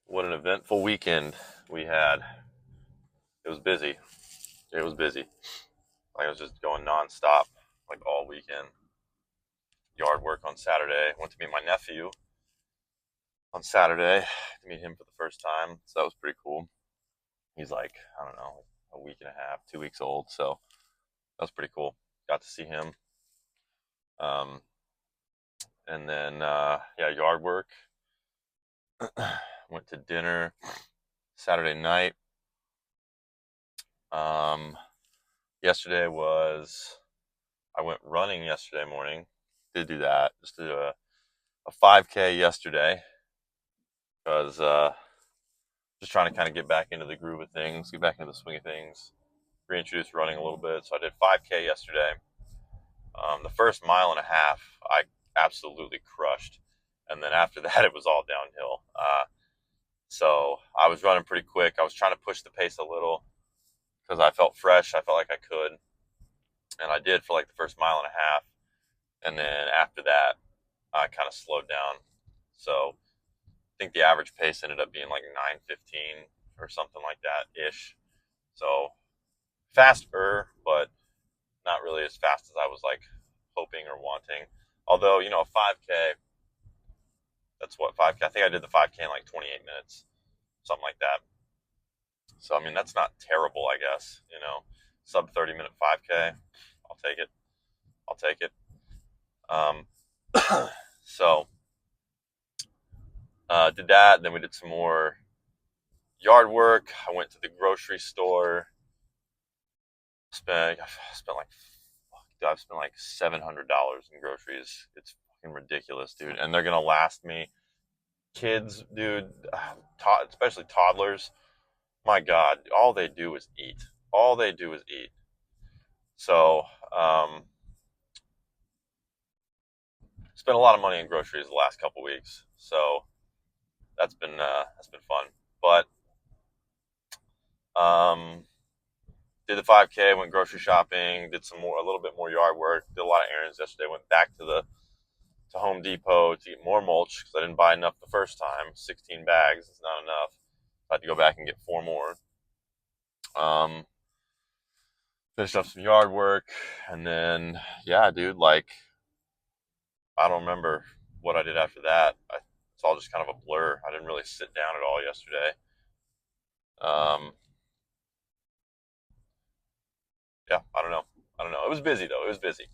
What an eventful weekend we had. It was busy. It was busy. Like I was just going nonstop, like all weekend. Yard work on Saturday. Went to meet my nephew on Saturday to meet him for the first time. So that was pretty cool. He's like, I don't know, a week and a half, 2 weeks old. So that was pretty cool. Got to see him. Um, and then, yeah, yard work. Went to dinner Saturday night. Um, yesterday was I went running yesterday morning. Did do that. Just did a 5K yesterday because just trying to kind of get back into the groove of things, get back into the swing of things, reintroduce running a little bit. So I did 5K yesterday. The first mile and a half, I absolutely crushed, and then after that, it was all downhill. So I was running pretty quick. I was trying to push the pace a little because I felt fresh. I felt like I could, and I did for like the first mile and a half, and then after that, I kind of slowed down. So I think the average pace ended up being like 9:15 or something like that ish. So faster, but not really as fast as I was like hoping or wanting. Although, you know, a 5K, that's what 5K. I think I did the 5K in like 28 minutes, something like that. So I mean, that's not terrible, I guess. You know, sub 30-minute 5K. I'll take it. I'll take it. Um, so did that. Then we did some more yard work. I went to the grocery store. I spent like I've spent like $700 in groceries. It's fucking ridiculous, dude. And they're gonna last me. Kids, dude, especially toddlers. My God, all they do is eat. All they do is eat. So, spent a lot of money in groceries the last couple weeks. So that's been fun. But um, did the 5K, went grocery shopping, did a little bit more yard work, did a lot of errands yesterday. Went back to Home Depot to get more mulch because I didn't buy enough the first time. 16 bags is not enough. I had to go back and get four more. Um, finished up some yard work, and then yeah, dude, like I don't remember what I did after that. It's all just kind of a blur. I didn't really sit down at all yesterday. Um, yeah, I don't know. I don't know. It was busy though. It was busy.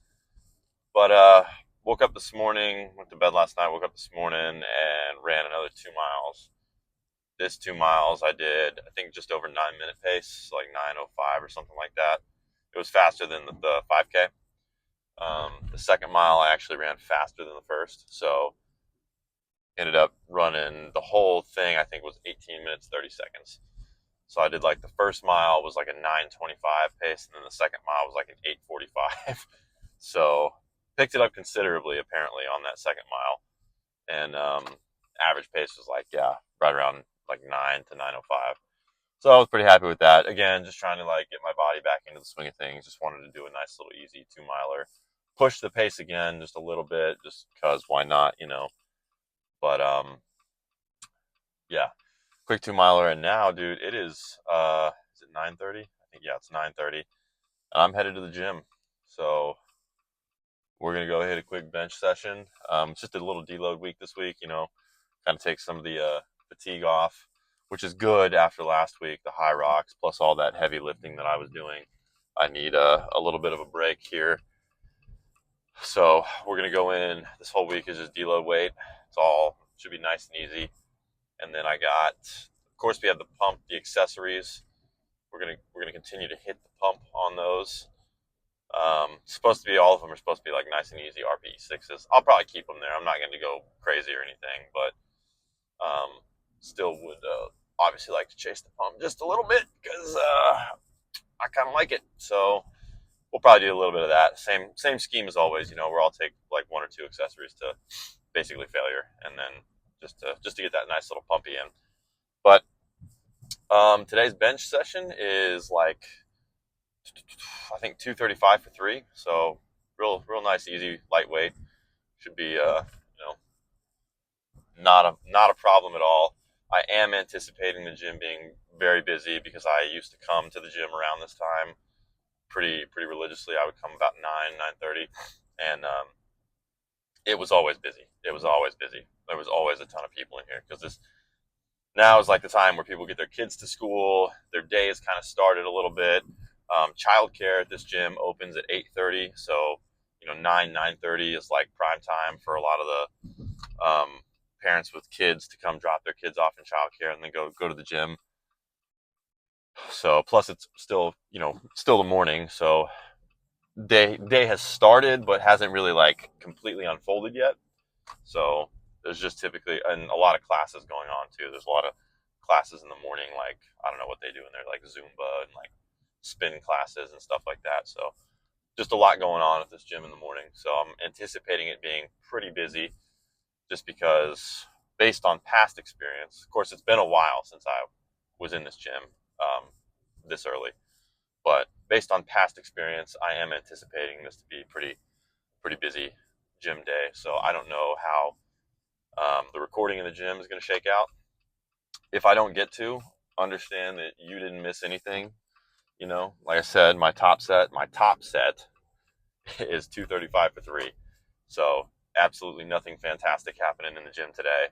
But woke up this morning, went to bed last night, woke up this morning and ran another 2 miles. This 2 miles I did, I think just over 9 minute pace, like 9:05 or something like that. It was faster than the 5K. The second mile I actually ran faster than the first, so ended up running the whole thing. I think was 18 minutes 30 seconds. So I did like the first mile was like a 9:25 pace, and then the second mile was like an 8:45. So picked it up considerably apparently on that second mile, and average pace was like right around like 9 to 9:05. So I was pretty happy with that. Again, just trying to like get my body back into the swing of things. Just wanted to do a nice little easy 2 miler, push the pace again just a little bit, just because why not, you know? But yeah, quick 2 miler, and now, dude, it is it 9:30? I think yeah, it's 9:30, and I'm headed to the gym. So we're gonna go hit a quick bench session. It's just a little deload week this week, you know, kind of take some of the fatigue off, which is good after last week, the high rocks plus all that heavy lifting that I was doing. I need a little bit of a break here. So we're gonna go in. This whole week is just deload weight. It's all should be nice and easy. And then I got, of course, we have the pump, the accessories. We're gonna continue to hit the pump on those. Supposed to be all of them are supposed to be like nice and easy RPE sixes. I'll probably keep them there. I'm not going to go crazy or anything, but still would obviously like to chase the pump just a little bit because I kind of like it. So we'll probably do a little bit of that. Same scheme as always. You know, where I'll take like one or two accessories to basically failure, and then just to get that nice little pumpy in. But today's bench session is like I think 235 for three. So real nice, easy, lightweight. Should be you know not a problem at all. I am anticipating the gym being very busy because I used to come to the gym around this time pretty religiously. I would come about 9:30, and it was always busy. It was always busy. There was always a ton of people in here because this now is like the time where people get their kids to school. Their day has kind of started a little bit. Childcare at this gym opens at 8:30, so 9:30 is like prime time for a lot of the parents with kids to come drop their kids off in childcare and then go to the gym. So plus it's still still the morning, so day has started but hasn't really like completely unfolded yet. So there's just typically and a lot of classes going on too. There's a lot of classes in the morning, like I don't know what they do in there, like Zumba and like spin classes and stuff like that. So just a lot going on at this gym in the morning. So I'm anticipating it being pretty busy just because based on past experience, of course, it's been a while since I was in this gym this early, but based on past experience, I am anticipating this to be pretty busy gym day. So I don't know how the recording in the gym is going to shake out. If I don't get to, understand that you didn't miss anything. Like I said, my top set is 235 for three. So absolutely nothing fantastic happening in the gym today.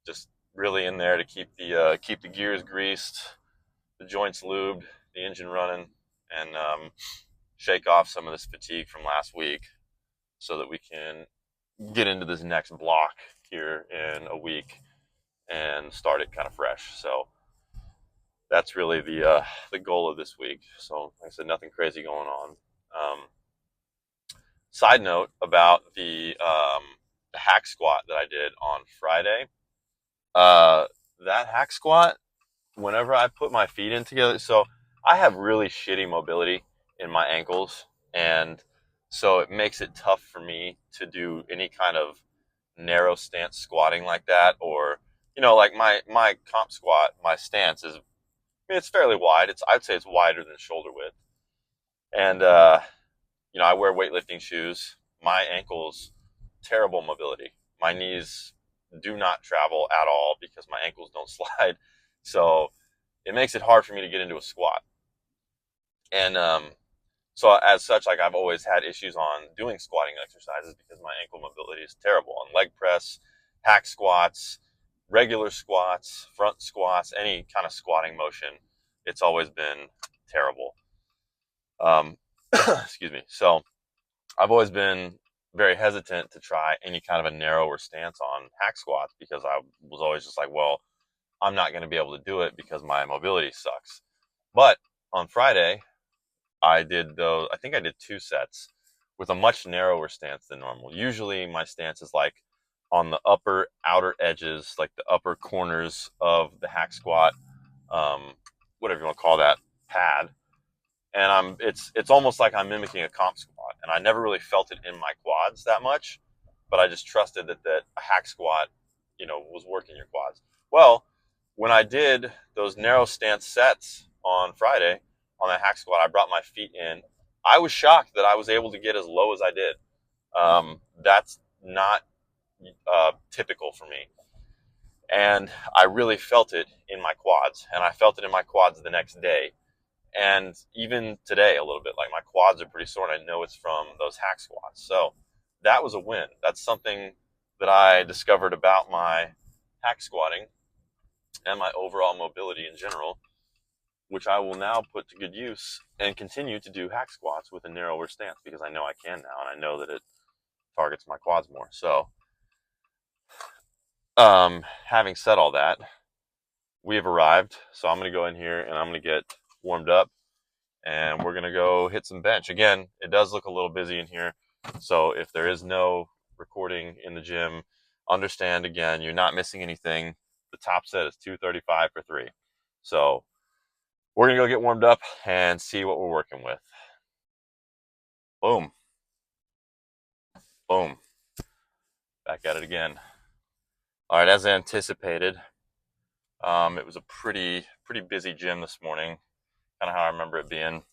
Just really in there to keep the gears greased, the joints lubed, the engine running, and shake off some of this fatigue from last week, so that we can get into this next block here in a week and start it kind of fresh. So that's really the goal of this week. So like I said, nothing crazy going on. Side note about the hack squat that I did on Friday. That hack squat, whenever I put my feet in together, so I have really shitty mobility in my ankles, and so it makes it tough for me to do any kind of narrow stance squatting like that, or like my comp squat, my stance is, I mean, it's fairly wide. I'd say it's wider than shoulder width, and I wear weightlifting shoes. My ankles, terrible mobility. My knees do not travel at all because my ankles don't slide. So it makes it hard for me to get into a squat. And so as such, like I've always had issues on doing squatting exercises because my ankle mobility is terrible on leg press, hack squats, regular squats, front squats, any kind of squatting motion. It's always been terrible. Excuse me. So I've always been very hesitant to try any kind of a narrower stance on hack squats because I was always just like, well, I'm not going to be able to do it because my mobility sucks. But on Friday, I think I did 2 sets with a much narrower stance than normal. Usually my stance is like on the upper outer edges, like the upper corners of the hack squat, whatever you want to call that pad. And it's almost like I'm mimicking a comp squat, and I never really felt it in my quads that much, but I just trusted that a hack squat, was working your quads. Well, when I did those narrow stance sets on Friday on that hack squat, I brought my feet in. I was shocked that I was able to get as low as I did. That's not typical for me, and I really felt it in my quads, and I felt it in my quads the next day. And even today, a little bit, like my quads are pretty sore, and I know it's from those hack squats. So that was a win. That's something that I discovered about my hack squatting and my overall mobility in general, which I will now put to good use and continue to do hack squats with a narrower stance because I know I can now, and I know that it targets my quads more. So, having said all that, we have arrived. So I'm going to go in here and I'm going to get warmed up, and we're going to go hit some bench. Again, it does look a little busy in here. So if there is no recording in the gym, understand, again, you're not missing anything. The top set is 235 for three. So we're going to go get warmed up and see what we're working with. Boom. Boom. Back at it again. All right, as anticipated, it was a pretty busy gym this morning, kind of how I remember it being.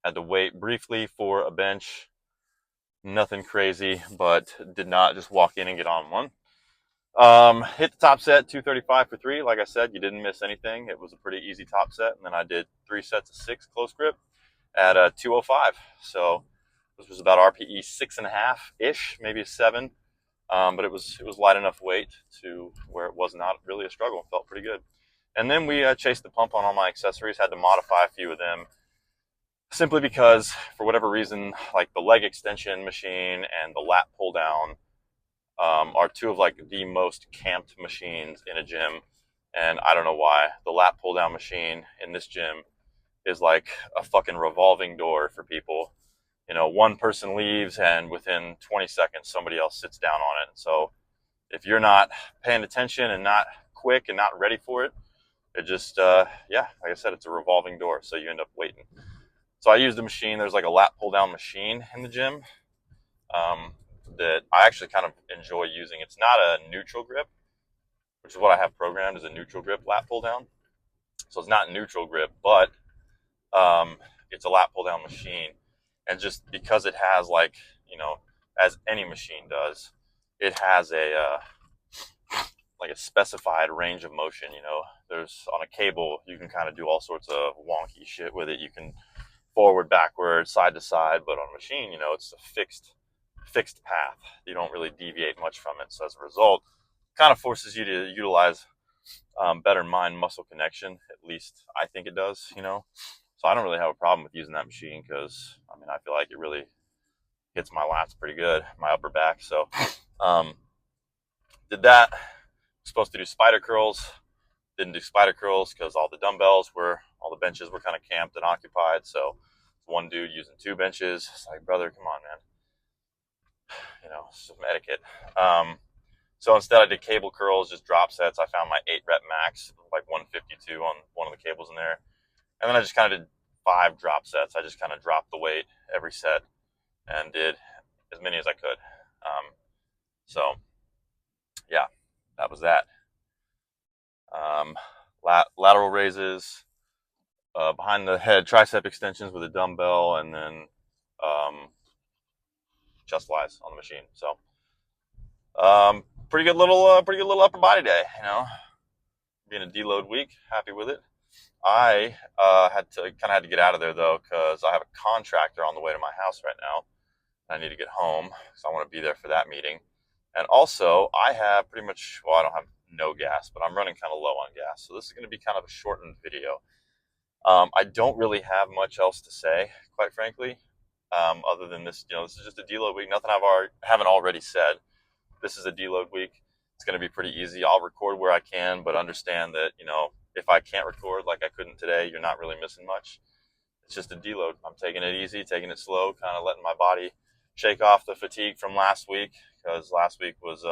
Had to wait briefly for a bench. Nothing crazy, but did not just walk in and get on one. Hit the top set 235 for three. Like I said, you didn't miss anything. It was a pretty easy top set, and then I did 3 sets of 6 close grip at 205. So this was about RPE 6.5 ish, maybe a 7. But it was light enough weight to where it was not really a struggle. It felt pretty good. And then we chased the pump on all my accessories. Had to modify a few of them simply because, for whatever reason, like the leg extension machine and the lat pull down are two of like the most camped machines in a gym. And I don't know why. The lat pull down machine in this gym is like a fucking revolving door for people. You know, one person leaves and within 20 seconds somebody else sits down on it. And so if you're not paying attention and not quick and not ready for it, it just yeah, like I said, it's a revolving door, so you end up waiting. So I used a machine. There's like a lat pull down machine in the gym that I actually kind of enjoy using. It's not a neutral grip, which is what I have programmed as a neutral grip lat pull down. So it's not neutral grip, but it's a lat pull down machine. And just because it has, like, you know, as any machine does, it has a like a specified range of motion. You know, there's on a cable you can kind of do all sorts of wonky shit with it. You can forward, backward, side to side, but on a machine, you know, it's a fixed path. You don't really deviate much from it. So as a result, it kind of forces you to utilize better mind muscle connection. At least I think it does. You know, so I don't really have a problem with using that machine because I mean I feel like it really hits my lats pretty good, my upper back. So did that. Supposed to do spider curls. Didn't do spider curls because all the benches were kind of camped and occupied. So one dude using 2 benches. It's like, brother, come on, man. You know, some etiquette. So instead I did cable curls, just drop sets. I found my 8 rep max, like 152 on one of the cables in there. And then I just kind of did 5 drop sets. I just kind of dropped the weight every set and did as many as I could. So yeah, that was that. Lateral raises, behind the head tricep extensions with a dumbbell, and then chest flies on the machine. So pretty good little upper body day. You know, being a deload week, happy with it. I had to get out of there though because I have a contractor on the way to my house right now. I need to get home, so I want to be there for that meeting. And also, I have pretty much, well, I don't have no gas, but I'm running kind of low on gas. So this is going to be kind of a shortened video. I don't really have much else to say, quite frankly, other than this. You know, this is just a deload week. Nothing haven't already said. This is a deload week. It's going to be pretty easy. I'll record where I can, but understand that, you know, if I can't record like I couldn't today, you're not really missing much. It's just a deload. I'm taking it easy, taking it slow, kind of letting my body shake off the fatigue from last week because last week was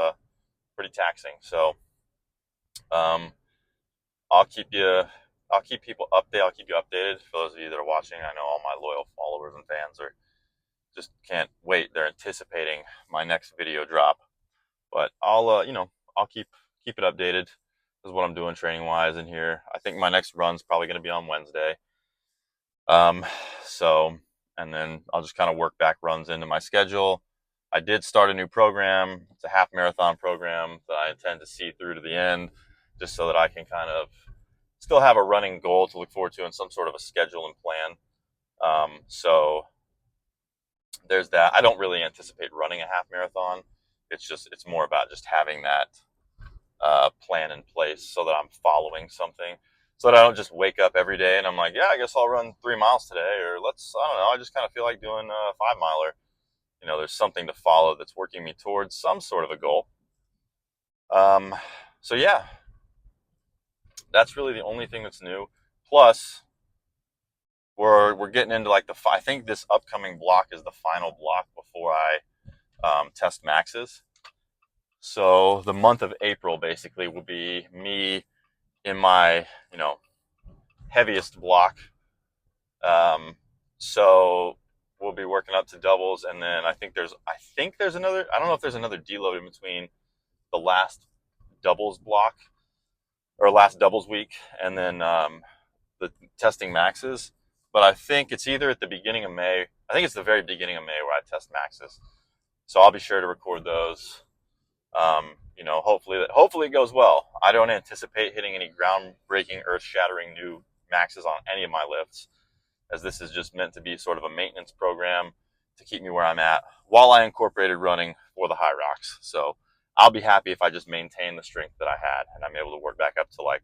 pretty taxing. So I'll keep people updated. I'll keep you updated. For those of you that are watching, I know all my loyal followers and fans are just can't wait. They're anticipating my next video drop. But I'll keep it updated. This is what I'm doing training wise in here. I think my next run's probably going to be on Wednesday. So, and then I'll just kind of work back runs into my schedule. I did start a new program. It's a half marathon program that I intend to see through to the end, just so that I can kind of still have a running goal to look forward to and some sort of a schedule and plan. So there's that. I don't really anticipate running a half marathon. It's more about just having that plan in place so that I'm following something, so that I don't just wake up every day and I'm like, yeah, I guess I'll run 3 miles today, or I don't know, I just kind of feel like doing a 5 miler. You know, there's something to follow that's working me towards some sort of a goal. So yeah, that's really the only thing that's new. Plus, we're getting into like I think this upcoming block is the final block before I test maxes. So the month of April basically will be me in my, you know, heaviest block. So we'll be working up to doubles, and then I think there's another. I don't know if there's another deload in between the last doubles block or last doubles week, and then the testing maxes. But I think it's either at the beginning of May. I think it's the very beginning of May where I test maxes. So I'll be sure to record those. Hopefully it goes well. I don't anticipate hitting any groundbreaking, earth-shattering new maxes on any of my lifts, as this is just meant to be sort of a maintenance program to keep me where I'm at while I incorporated running for the high rocks. So I'll be happy if I just maintain the strength that I had and I'm able to work back up to like,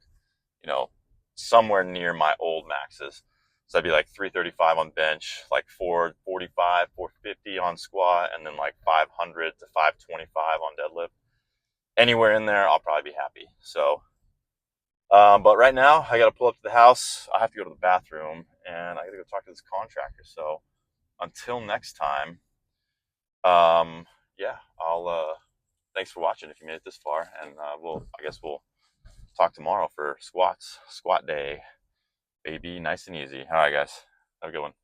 you know, somewhere near my old maxes. So I'd be like 335 on bench, like 445, 450 on squat, and then like 500 to 525 on deadlift. Anywhere in there, I'll probably be happy. So, but right now, I got to pull up to the house. I have to go to the bathroom, and I got to go talk to this contractor. So, until next time, um, yeah, I'll. Thanks for watching if you made it this far, and I guess we'll talk tomorrow for squat day, baby, nice and easy. All right, guys, have a good one.